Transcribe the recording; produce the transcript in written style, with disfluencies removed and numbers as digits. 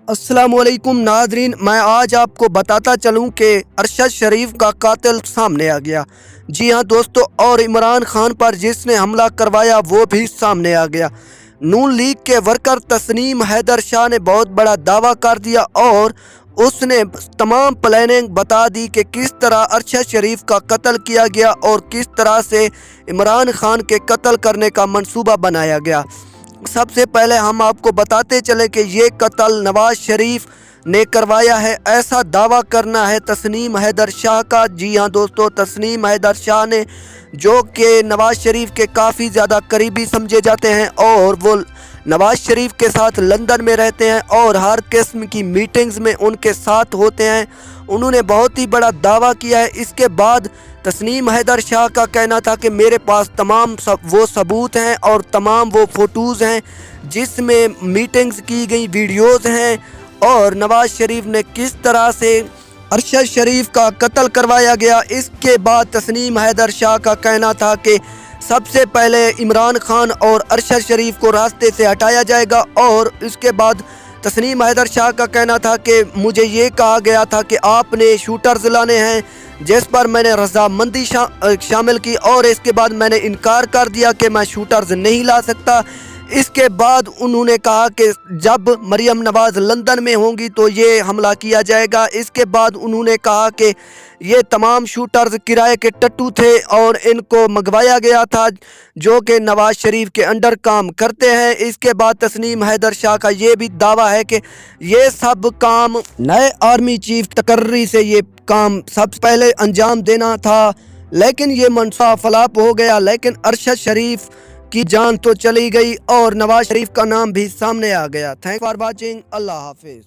अस्सलाम वालेकुम नादरीन, मैं आज आपको बताता चलूं कि अरशद शरीफ का कातिल सामने आ गया। जी हाँ दोस्तों, और इमरान खान पर जिसने हमला करवाया वो भी सामने आ गया। नून लीग के वर्कर तस्नीम हैदर शाह ने बहुत बड़ा दावा कर दिया और उसने तमाम प्लानिंग बता दी कि किस तरह अरशद शरीफ का कत्ल किया गया और किस तरह से इमरान खान के कत्ल करने का मंसूबा बनाया गया। सबसे पहले हम आपको बताते चले कि ये कत्ल नवाज शरीफ ने करवाया है, ऐसा दावा करना है तस्नीम हैदर शाह का। जी हाँ दोस्तों, तस्नीम हैदर शाह ने, जो कि नवाज शरीफ के काफ़ी ज़्यादा करीबी समझे जाते हैं और वो नवाज शरीफ के साथ लंदन में रहते हैं और हर किस्म की मीटिंग्स में उनके साथ होते हैं, उन्होंने बहुत ही बड़ा दावा किया है। इसके बाद तस्नीम हैदर शाह का कहना था कि मेरे पास तमाम वो सबूत हैं और तमाम वो फ़ोटोज़ हैं जिसमें मीटिंग्स की गई वीडियोज़ हैं और नवाज शरीफ ने किस तरह से अरशद शरीफ का कत्ल करवाया गया। इसके बाद तस्नीम हैदर शाह का कहना था कि सबसे पहले इमरान खान और अरशद शरीफ को रास्ते से हटाया जाएगा और इसके बाद तस्नीम हैदर शाह का कहना था कि मुझे ये कहा गया था कि आपने शूटर्स लाने हैं, जिस पर मैंने रजामंदी शामिल की और इसके बाद मैंने इनकार कर दिया कि मैं शूटर्स नहीं ला सकता। इसके बाद उन्होंने कहा कि जब मरियम नवाज़ लंदन में होंगी तो ये हमला किया जाएगा। इसके बाद उन्होंने कहा कि ये तमाम शूटर्स किराए के टट्टू थे और इनको मंगवाया गया था, जो कि नवाज शरीफ के अंडर काम करते हैं। इसके बाद तस्नीम हैदर शाह का ये भी दावा है कि ये सब काम नए आर्मी चीफ तकर्री से ये काम सबसे पहले अंजाम देना था, लेकिन ये मनसूबा फ्लॉप हो गया। लेकिन अरशद शरीफ की जान तो चली गई और नवाज शरीफ का नाम भी सामने आ गया। Thank for watching. Allah Hafiz.